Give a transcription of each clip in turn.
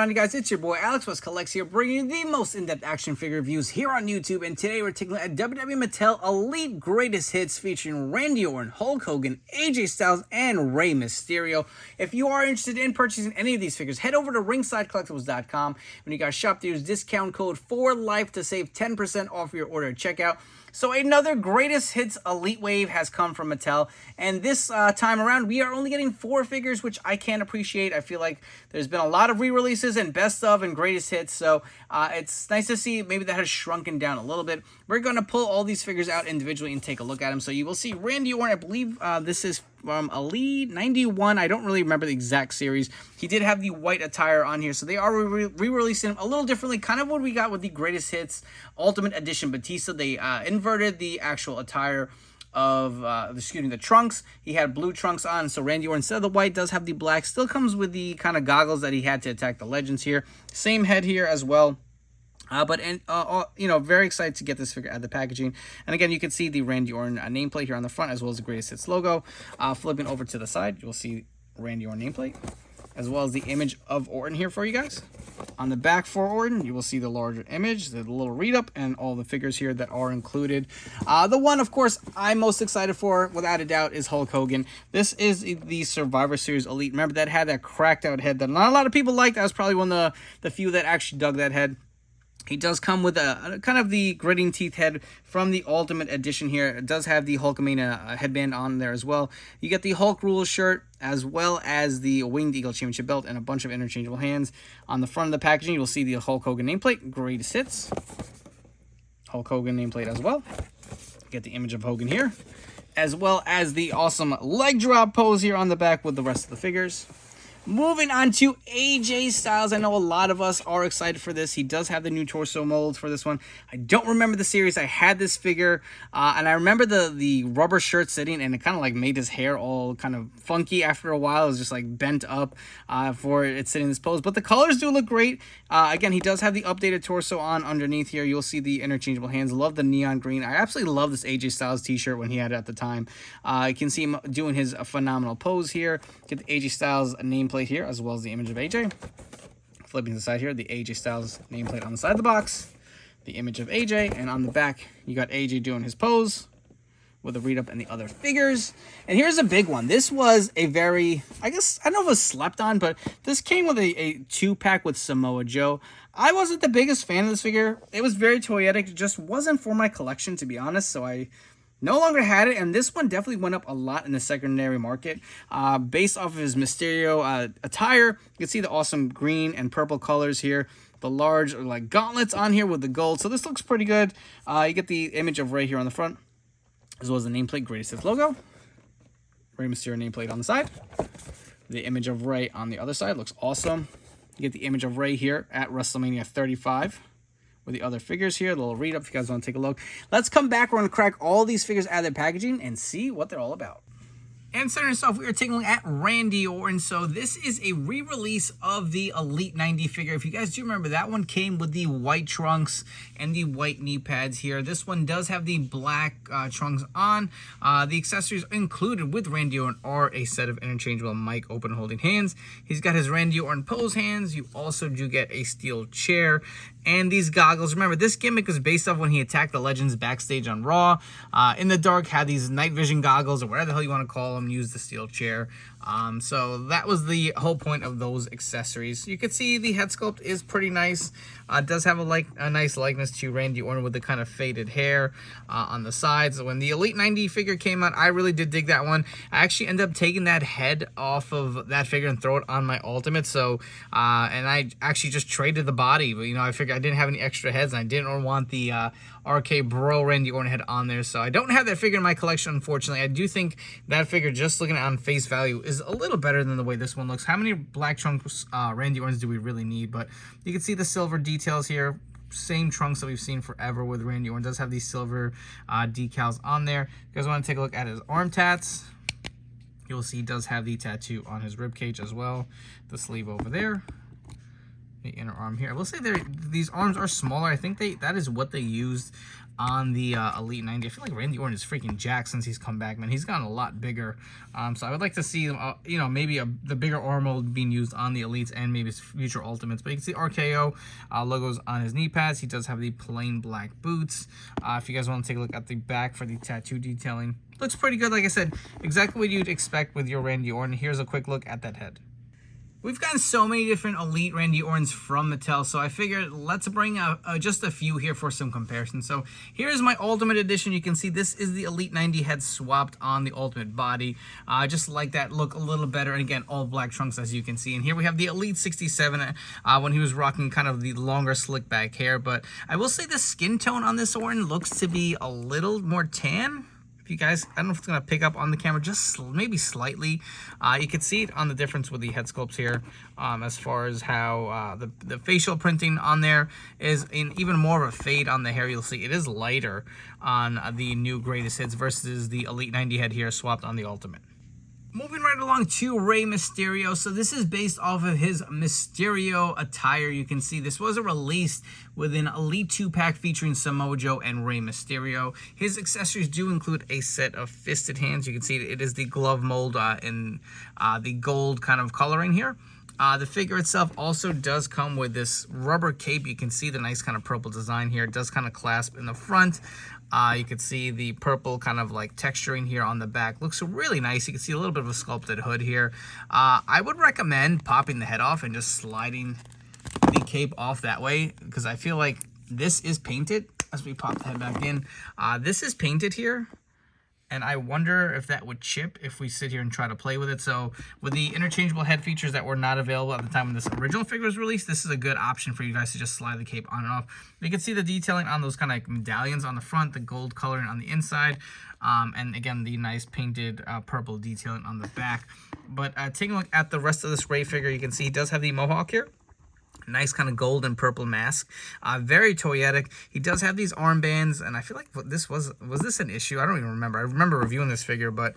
on, you guys? It's your boy Alex West Collects here, bringing you the most in-depth action figure reviews here on YouTube. And today we're taking a look at WWE Mattel Elite Greatest Hits featuring Randy Orton, Hulk Hogan, AJ Styles, and Rey Mysterio. If you are interested in purchasing any of these figures, head over to ringsidecollectibles.com. When you guys shop, use discount code FORLIFE to save 10% off your order at checkout. So another Greatest Hits Elite Wave has come from Mattel, and this time around we are only getting 4 figures, which I can appreciate. I feel like there's been a lot of re-releases and best of and greatest hits, so it's nice to see maybe that has shrunken down a little bit. We're going to pull all these figures out individually and take a look at them. So you will see Randy Orton, I believe this is from Elite 91. I don't really remember the exact series. He did have the white attire on here, so they are re-releasing him a little differently, kind of what we got with the Greatest Hits Ultimate Edition Batista. They inverted the actual attire of the trunks. He had blue trunks on, so Randy Orton, instead of the white, does have the black. Still comes with the kind of goggles that he had to attack the legends here. Same head here as well. Very excited to get this figure out of the packaging. And again, you can see the Randy Orton nameplate here on the front, as well as the Greatest Hits logo. Flipping over to the side, you'll see Randy Orton nameplate, as well as the image of Orton here for you guys. On the back for Orton, you will see the larger image, the little read-up, and all the figures here that are included. The one, of course, I'm most excited for, without a doubt, is Hulk Hogan. This is the Survivor Series Elite. Remember, that had that cracked-out head that not a lot of people liked. That was probably one of the few that actually dug that head. He does come with a kind of the gritting teeth head from the Ultimate Edition here. It does have the Hulkamania headband on there as well. You get the Hulk Rules shirt, as well as the Winged Eagle Championship belt and a bunch of interchangeable hands. On the front of the packaging, you'll see the Hulk Hogan nameplate, Greatest Hits. Hulk Hogan nameplate as well. Get the image of Hogan here, as well as the awesome leg drop pose here on the back with the rest of the figures. Moving on to AJ Styles. I know a lot of us are excited for this. He does have the new torso molds for this one. I don't remember the series. I had this figure, and I remember the rubber shirt sitting, and it kind of like made his hair all kind of funky after a while. It was just like bent up for it sitting in this pose. But the colors do look great. Again, he does have the updated torso on underneath here. You'll see the interchangeable hands. Love the neon green. I absolutely love this AJ Styles t-shirt when he had it at the time. You can see him doing his phenomenal pose here. Get the AJ Styles nameplate here, as well as the image of AJ. Flipping to the side here, the AJ Styles nameplate on the side of the box, the image of AJ, and on the back you got AJ doing his pose with the read-up and the other figures. And here's a big one. This was a very, I don't know if it was slept on, but this came with a 2-pack with Samoa Joe. I wasn't the biggest fan of this figure. It was very toyetic. It just wasn't for my collection, to be honest, so I no longer had it, and this one definitely went up a lot in the secondary market. Based off of his Mysterio attire, you can see the awesome green and purple colors here. The large like gauntlets on here with the gold, so this looks pretty good. You get the image of Rey here on the front, as well as the nameplate, Greatest Hits logo. Rey Mysterio nameplate on the side. The image of Rey on the other side looks awesome. You get the image of Rey here at WrestleMania 35. With the other figures here, a little read up if you guys want to take a look. Let's come back. We're going to crack all these figures out of their packaging and see what they're all about. And starting us off, we are taking a look at Randy Orton. So this is a re-release of the Elite 90 figure. If you guys do remember, that one came with the white trunks and the white knee pads here. This one does have the black trunks on. The accessories included with Randy Orton are a set of interchangeable mic open holding hands. He's got his Randy Orton pose hands. You also do get a steel chair and these goggles. Remember, this gimmick was based off when he attacked the Legends backstage on Raw. In the dark, had these night vision goggles, or whatever the hell you want to call them, use the steel chair. So that was the whole point of those accessories. You can see the head sculpt is pretty nice. It does have a nice likeness to Randy Orton with the kind of faded hair on the sides. When the Elite 90 figure came out, I really did dig that one. I actually ended up taking that head off of that figure and throw it on my Ultimate. So, and I actually just traded the body. But, I figured I didn't have any extra heads, and I didn't want the RK Bro Randy Orton head on there. So I don't have that figure in my collection, unfortunately. I do think that figure, just looking at it on face value, is a little better than the way this one looks. How many black trunks Randy Ortons do we really need? But you can see the silver details here. Same trunks that we've seen forever with Randy Orton. Does have these silver decals on there. You guys want to take a look at his arm tats? You'll see he does have the tattoo on his rib cage as well. The sleeve over there. the inner arm here. I will say these arms are smaller. I think that is what they used on the Elite 90. I feel like Randy Orton is freaking jacked since he's come back, man. He's gotten a lot bigger. So I would like to see, you know, maybe the bigger arm mold being used on the Elites and maybe future Ultimates. But you can see RKO logos on his knee pads. He does have the plain black boots. If you guys want to take a look at the back for the tattoo detailing, looks pretty good. Like I said, exactly what you'd expect with your Randy Orton. Here's a quick look at that head. We've gotten so many different Elite Randy Ortons from Mattel, so I figured let's bring just a few here for some comparison. So here's my Ultimate Edition. You can see this is the Elite 90 head swapped on the Ultimate body. Just like that look a little better. And again, all black trunks, as you can see. And here we have the Elite 67 when he was rocking kind of the longer slick back hair. But I will say the skin tone on this Orton looks to be a little more tan. If you guys, I don't know if it's going to pick up on the camera, just maybe slightly. You can see it on the difference with the head sculpts here, as far as how the facial printing on there is in even more of a fade on the hair. You'll see it is lighter on the new Greatest Hits versus the Elite 90 head here swapped on the Ultimate. Moving right along to Rey Mysterio. So this is based off of his Mysterio attire. You can see this was released with an Elite 2-pack featuring Samoa Joe and Rey Mysterio. His accessories do include a set of fisted hands. You can see it is the glove mold in the gold kind of coloring here. The figure itself also does come with this rubber cape. You can see the nice kind of purple design here. It does kind of clasp in the front. You can see the purple kind of like texturing here on the back. Looks really nice. You can see a little bit of a sculpted hood here. I would recommend popping the head off and just sliding the cape off that way, because I feel like this is painted. As we pop the head back in, this is painted here. And I wonder if that would chip if we sit here and try to play with it. So with the interchangeable head features that were not available at the time when this original figure was released, this is a good option for you guys to just slide the cape on and off. You can see the detailing on those kind of like medallions on the front, the gold coloring on the inside, and again, the nice painted purple detailing on the back. But taking a look at the rest of this Rey figure, you can see he does have the mohawk here. Nice kind of gold and purple mask. Very toyetic. He does have these armbands, and I feel like this was this an issue? I don't even remember. I remember reviewing this figure, but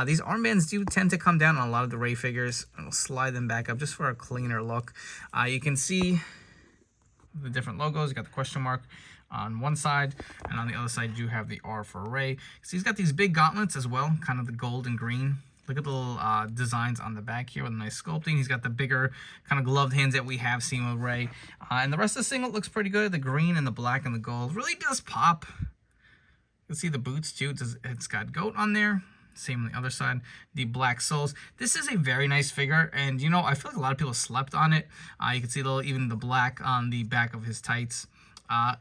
these armbands do tend to come down on a lot of the Rey figures. And we'll slide them back up just for a cleaner look. You can see the different logos. You got the question mark on one side, and on the other side you have the R for Rey. So he's got these big gauntlets as well, kind of the gold and green. Look at the little designs on the back here with a nice sculpting. He's got the bigger kind of gloved hands that we have seen with Rey. And the rest of the singlet looks pretty good. The green and the black and the gold really does pop. You can see the boots too. It's got goat on there. Same on the other side. The black soles. This is a very nice figure. And, you know, I feel like a lot of people slept on it. You can see even the black on the back of his tights.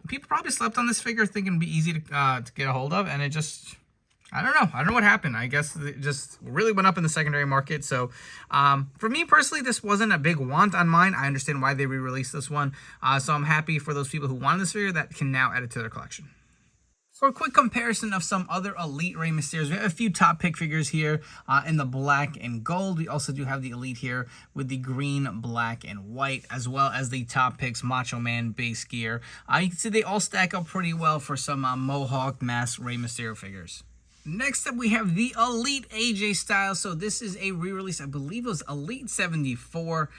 People probably slept on this figure thinking it'd be easy to get a hold of. And it just... I don't know. I don't know what happened. I guess it just really went up in the secondary market. So for me personally, this wasn't a big want on mine. I understand why they re-released this one. So I'm happy for those people who wanted this figure that can now add it to their collection. For a quick comparison of some other Elite Rey Mysterios, we have a few top pick figures here in the black and gold. We also do have the Elite here with the green, black, and white, as well as the top picks Macho Man base gear. You can see they all stack up pretty well for some Mohawk mask Rey Mysterio figures. Next up, we have the Elite AJ Styles. So this is a re-release. I believe it was Elite 74.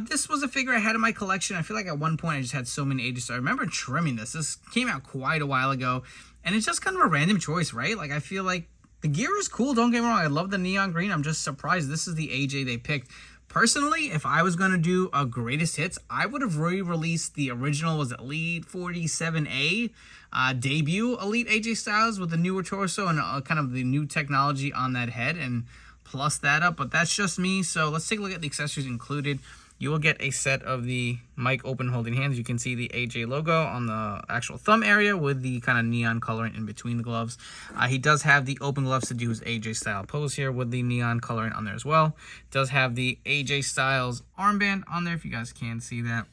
This was a figure I had in my collection. I feel like at one point I just had so many AJ Styles. I remember trimming this. This came out quite a while ago. And it's just kind of a random choice, right? Like, I feel like the gear is cool. Don't get me wrong. I love the neon green. I'm just surprised this is the AJ they picked. Personally, if I was going to do a greatest hits, I would have re-released the original, was Elite 47A debut Elite AJ Styles with the newer torso and kind of the new technology on that head, and plus that up. But that's just me. So let's take a look at the accessories included. You will get a set of the mic open holding hands. You can see the AJ logo on the actual thumb area with the kind of neon coloring in between the gloves. He does have the open gloves to do his AJ style pose here with the neon coloring on there as well. Does have the AJ Styles armband on there if you guys can see that.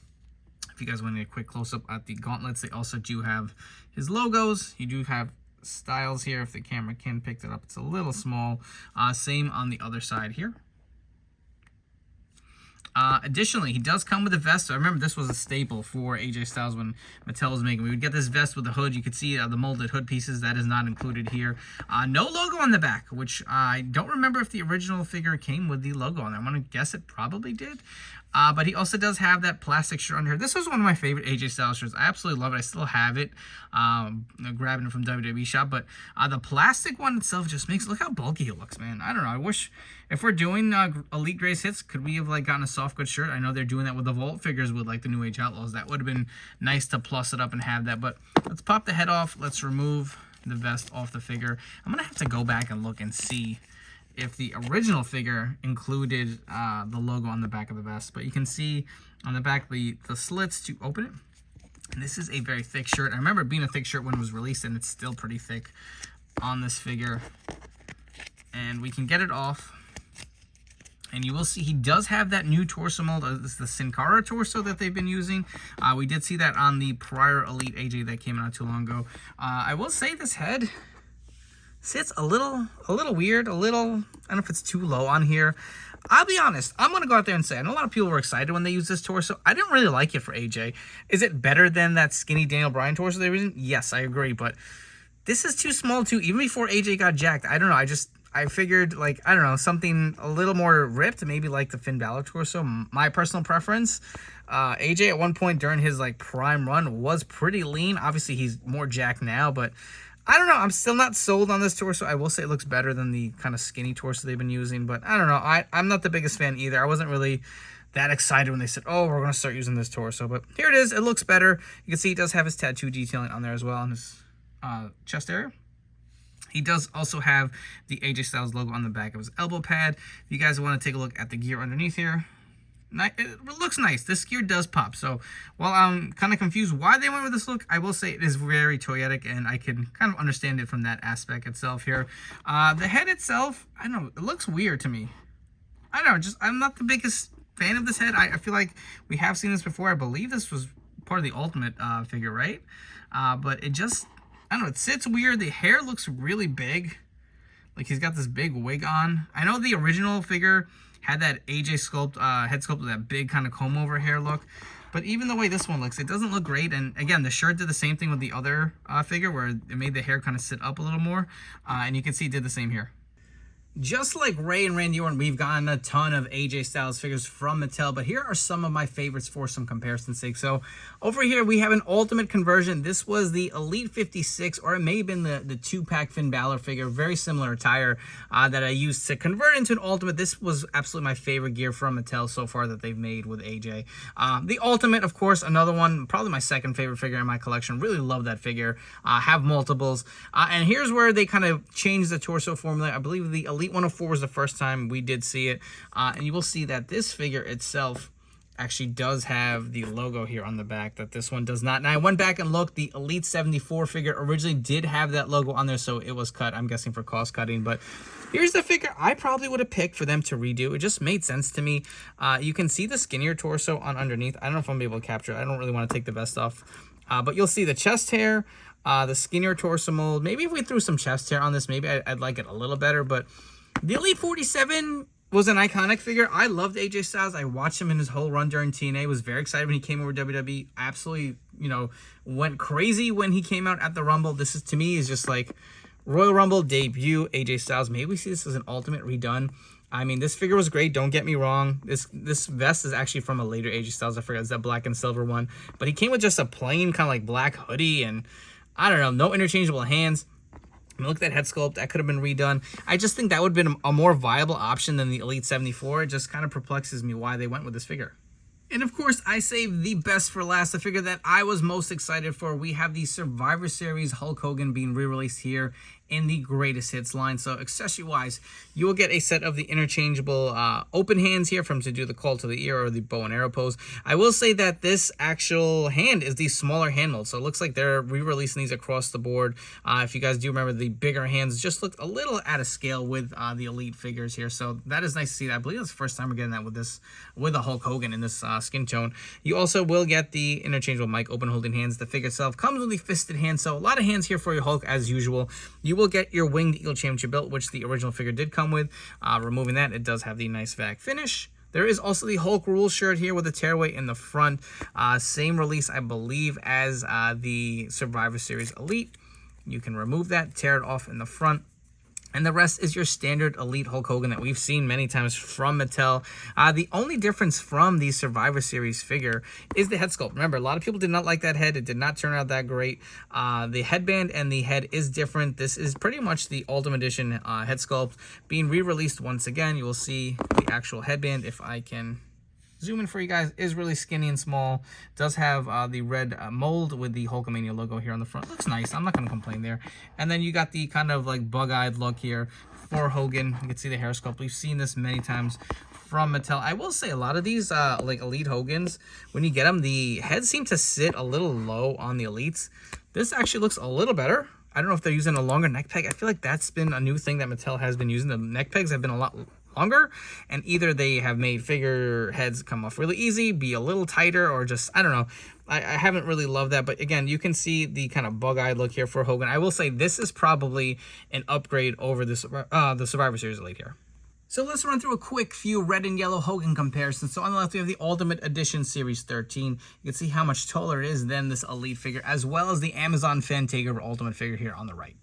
If you guys want a quick close up at the gauntlets, they also do have his logos. You do have Styles here if the camera can pick it up. It's a little small. Same on the other side here. Additionally, he does come with a vest. I remember this was a staple for AJ Styles when Mattel was making. We would get this vest with the hood. You could see the molded hood pieces. That is not included here. No logo on the back, which I don't remember if the original figure came with the logo on there. I'm going to guess it probably did. But he also does have that plastic shirt on here. This was one of my favorite AJ Styles shirts. I absolutely love it. I still have it. Grabbing it from WWE Shop. But the plastic one itself just makes, look how bulky it looks, man. I don't know. I wish, if we're doing Elite Greatest Hits, could we have like gotten a soft goods shirt? I know they're doing that with the Vault figures with like the New Age Outlaws. That would have been nice to plus it up and have that. But let's pop the head off. Let's remove the vest off the figure. I'm going to have to go back and look and see if the original figure included the logo on the back of the vest. But you can see on the back the slits to open it. And this is a very thick shirt. I remember it being a thick shirt when it was released, and it's still pretty thick on this figure. And we can get it off. And you will see he does have that new torso mold. This is the Sin Cara torso that they've been using. We did see that on the prior Elite AJ that came out not too long ago. I will say this head sits a little weird, I don't know if it's too low on here. I'll be honest, I'm going to go out there and say, I know a lot of people were excited when they used this torso. I didn't really like it for AJ. Is it better than that skinny Daniel Bryan torso they were using? Yes, I agree, but this is too small too. Even before AJ got jacked, I don't know, I figured, like, I don't know, something a little more ripped, maybe like the Finn Balor torso, my personal preference. AJ at one point during his, like, prime run was pretty lean. Obviously, he's more jacked now, but I don't know. I'm still not sold on this torso. I will say it looks better than the kind of skinny torso they've been using, but I don't know. I'm not the biggest fan either. I wasn't really that excited when they said, oh, we're going to start using this torso, but here it is. It looks better. You can see he does have his tattoo detailing on there as well on his chest area. He does also have the AJ Styles logo on the back of his elbow pad. If you guys want to take a look at the gear underneath here, it looks nice. This gear does pop. So while I'm kind of confused why they went with this look, I will say it is very toyetic, and I can kind of understand it from that aspect itself here. The head itself, I don't know, it looks weird to me. I don't know, I'm not the biggest fan of this head. I feel like we have seen this before. I believe this was part of the Ultimate figure, right? But it just, I don't know, it sits weird. The hair looks really big. Like he's got this big wig on. I know the original figure had that AJ sculpt, head sculpt with that big kind of comb over hair look. But even the way this one looks, it doesn't look great. And again, the shirt did the same thing with the other figure where it made the hair kind of sit up a little more. And you can see it did the same here. Just like Rey and Randy Orton, we've gotten a ton of AJ Styles figures from Mattel, but here are some of my favorites for some comparison's sake. So over here, we have an Ultimate conversion. This was the Elite 56, or it may have been the 2-pack Finn Balor figure, very similar attire that I used to convert into an Ultimate. This was absolutely my favorite gear from Mattel so far that they've made with AJ. The Ultimate, of course, another one, probably my second favorite figure in my collection. Really love that figure. Have multiples. And here's where they kind of changed the torso formula. I believe the Elite 104 was the first time we did see it, and you will see that this figure itself actually does have the logo here on the back that this one does not. And I went back and looked, the Elite 74 figure originally did have that logo on there, so it was cut, I'm guessing for cost cutting. But here's the figure I probably would have picked for them to redo. It just made sense to me. You can see the skinnier torso on underneath. I don't know if I'm able to capture it. I don't really want to take the vest off, but you'll see the chest hair, the skinnier torso mold. Maybe if we threw some chest hair on this, maybe I'd like it a little better. But the Elite 47 was an iconic figure. I loved AJ Styles. I watched him in his whole run during TNA. Was very excited when he came over to WWE. Absolutely, went crazy when he came out at the Rumble. This is, to me, is just like Royal Rumble debut AJ Styles. Maybe we see this as an Ultimate redone. I mean, this figure was great. Don't get me wrong. This vest is actually from a later AJ Styles. I forgot, it's that black and silver one. But he came with just a plain kind of like black hoodie and, I don't know, no interchangeable hands. I mean, look at that head sculpt. That could have been redone. I just think that would have been a more viable option than the Elite 74. It just kind of perplexes me why they went with this figure. And of course, I saved the best for last, the figure that I was most excited for. We have the Survivor Series Hulk Hogan being re-released here in the Greatest Hits line. So accessory-wise, you will get a set of the interchangeable open hands here from to do the call to the ear or the bow and arrow pose. I will say that this actual hand is the smaller hand mold, so it looks like they're re-releasing these across the board. If you guys do remember, the bigger hands just looked a little out of scale with the Elite figures here, so that is nice to see. That I believe that's the first time we're getting that with the Hulk Hogan in this skin tone. You also will get the interchangeable mic open holding hands. The figure itself comes with the fisted hands, so a lot of hands here for your Hulk as usual. You will get your Winged Eagle Championship belt, which the original figure did come with. Removing that, it does have the nice vac finish. There is also the Hulk Rules shirt here with the tearaway in the front. Same release, I believe, as the Survivor Series Elite. You can remove that, tear it off in the front. And the rest is your standard Elite Hulk Hogan that we've seen many times from Mattel. The only difference from the Survivor Series figure is the head sculpt. Remember, a lot of people did not like that head. It did not turn out that great. The headband and the head is different. This is pretty much the Ultimate Edition head sculpt being re-released once again. You will see the actual headband, if I can zoom in for you guys, is really skinny and small. Does have the red mold with the Hulkamania logo here on the front. Looks nice. I'm not going to complain there. And then you got the kind of like bug-eyed look here for Hogan. You can see the hair sculpt. We've seen this many times from Mattel. I will say a lot of these like Elite Hogans, when you get them, the heads seem to sit a little low on the Elites. This actually looks a little better. I don't know if they're using a longer neck peg. I feel like that's been a new thing that Mattel has been using. The neck pegs have been a lot longer, and either they have made figure heads come off really easy, be a little tighter, or just, I don't know. I haven't really loved that, but again, you can see the kind of bug-eyed look here for Hogan. I will say this is probably an upgrade over the Survivor Series Elite here. So let's run through a quick few red and yellow Hogan comparisons. So on the left, we have the Ultimate Edition Series 13. You can see how much taller it is than this Elite figure, as well as the Amazon Fan Takeover Ultimate figure here on the right.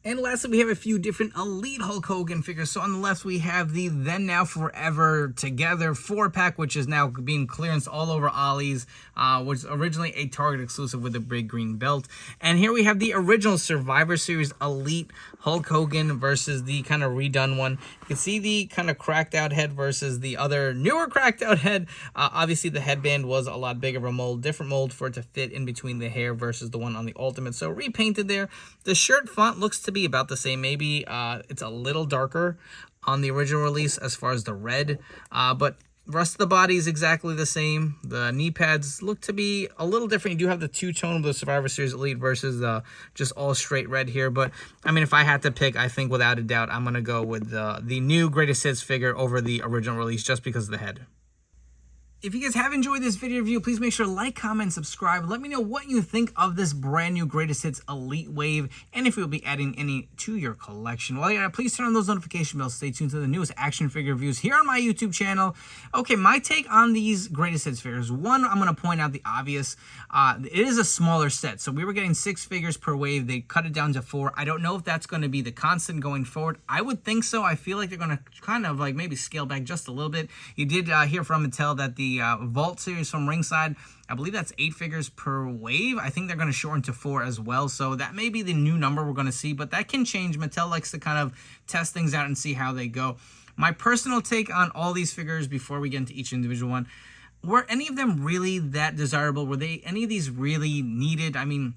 And lastly, we have a few different Elite Hulk Hogan figures. So on the left, we have the Then Now Forever Together 4-pack, which is now being clearanced all over Ollie's, which was originally a Target exclusive with a big green belt. And here we have the original Survivor Series Elite Hulk Hogan versus the kind of redone one. You can see the kind of cracked out head versus the other newer cracked out head. Obviously, the headband was a lot bigger of a mold, different mold for it to fit in between the hair versus the one on the Ultimate. So repainted there. The shirt font looks to be about the same. Maybe it's a little darker on the original release as far as the red, but the rest of the body is exactly the same. The knee pads look to be a little different. You do have the two-tone of the Survivor Series Elite versus just all straight red here. But, I mean, if I had to pick, I think without a doubt, I'm going to go with the new Greatest Hits figure over the original release just because of the head. If you guys have enjoyed this video review, please make sure to like, comment, subscribe. Let me know what you think of this brand new Greatest Hits Elite Wave, and if you'll be adding any to your collection. While you're at it, please turn on those notification bells. Stay tuned to the newest action figure reviews here on my YouTube channel. Okay, my take on these Greatest Hits figures. One, I'm going to point out the obvious. It is a smaller set, so we were getting 6 figures per wave. They cut it down to 4. I don't know if that's going to be the constant going forward. I would think so. I feel like they're going to kind of like maybe scale back just a little bit. You did hear from Mattel that the Vault series from Ringside, I believe that's 8 figures per wave. I think they're going to shorten to 4 as well, so that may be the new number we're going to see, but that can change. Mattel likes to kind of test things out and see how they go. My personal take on all these figures before we get into each individual one, were any of them really that desirable? Were they any of these really needed? I mean,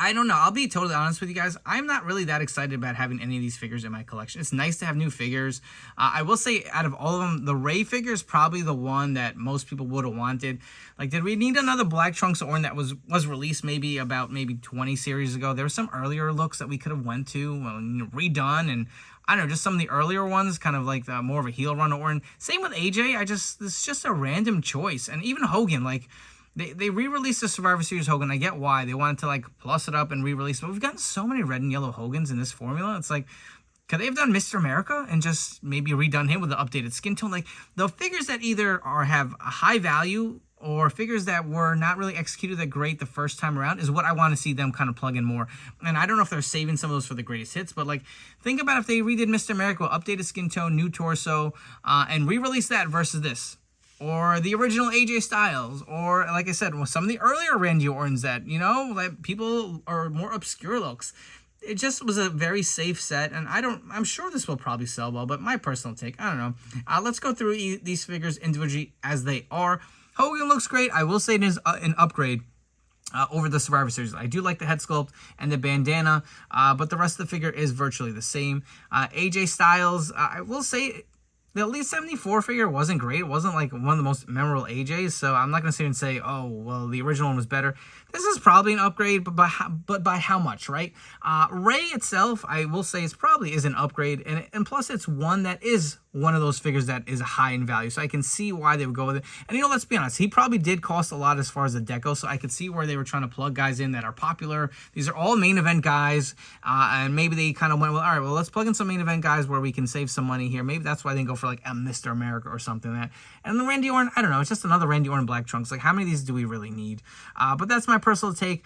I don't know. I'll be totally honest with you guys. I'm not really that excited about having any of these figures in my collection. It's nice to have new figures. I will say, out of all of them, the Rey figure is probably the one that most people would have wanted. Like, did we need another Black Trunks Orton that was released maybe 20 series ago? There were some earlier looks that we could have went to, redone, and I don't know, just some of the earlier ones, kind of like the more of a heel run Orton. Same with AJ. It's just a random choice. And even Hogan, like, They re-released the Survivor Series Hogan. I get why. They wanted to, like, plus it up and re-release. But we've gotten so many red and yellow Hogans in this formula. It's like, could they have done Mr. America and just maybe redone him with the updated skin tone? Like, the figures that either have a high value or figures that were not really executed that great the first time around is what I want to see them kind of plug in more. And I don't know if they're saving some of those for the greatest hits, but, like, think about if they redid Mr. America with updated skin tone, new torso, and re-release that versus this. Or the original AJ Styles, or, like I said, some of the earlier Randy Ortons that, like people are more obscure looks. It just was a very safe set, and I'm sure this will probably sell well, but my personal take, I don't know. Let's go through these figures individually as they are. Hogan looks great. I will say it is an upgrade over the Survivor Series. I do like the head sculpt and the bandana, but the rest of the figure is virtually the same. AJ Styles, I will say, the Elite 74 figure wasn't great. It wasn't like one of the most memorable AJs, so I'm not going to sit here and say, oh, well, the original one was better. This is probably an upgrade, but by how much, right? Rey itself, I will say, is probably an upgrade, and plus it's one that is one of those figures that is high in value. So I can see why they would go with it. And, you know, let's be honest, he probably did cost a lot as far as the deco, so I could see where they were trying to plug guys in that are popular. These are all main event guys, and maybe they kind of went, well, all right, well, let's plug in some main event guys where we can save some money here. Maybe that's why they didn't go for, like, a Mr. America or something like that. And the Randy Orton, I don't know, it's just another Randy Orton black trunks. Like, how many of these do we really need? But that's my personal take.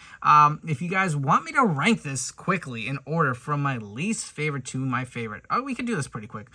If you guys want me to rank this quickly in order from my least favorite to my favorite, we can do this pretty quick.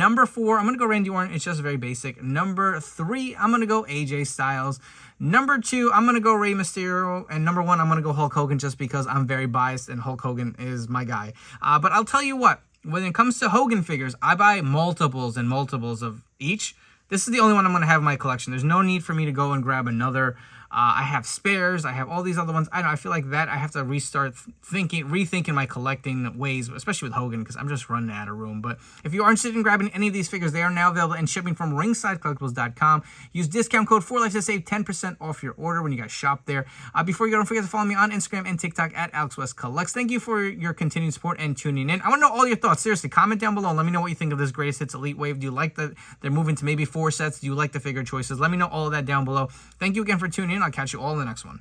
Number 4, I'm going to go Randy Orton. It's just very basic. Number 3, I'm going to go AJ Styles. Number 2, I'm going to go Rey Mysterio. And number 1, I'm going to go Hulk Hogan just because I'm very biased and Hulk Hogan is my guy. But I'll tell you what, when it comes to Hogan figures, I buy multiples and multiples of each. This is the only one I'm going to have in my collection. There's no need for me to go and grab another. I have spares. I have all these other ones. I know. I feel like that I have to restart rethinking my collecting ways, especially with Hogan, because I'm just running out of room. But if you are interested in grabbing any of these figures, they are now available and shipping from ringsidecollectibles.com. Use discount code 4Life to save 10% off your order when you guys shop there. Before you go, don't forget to follow me on Instagram and TikTok at AlexWestCollects. Thank you for your continued support and tuning in. I want to know all your thoughts. Seriously, comment down below. Let me know what you think of this Greatest Hits Elite Wave. Do you like that they're moving to maybe 4 sets? Do you like the figure choices? Let me know all of that down below. Thank you again for tuning in. I'll catch you all in the next one.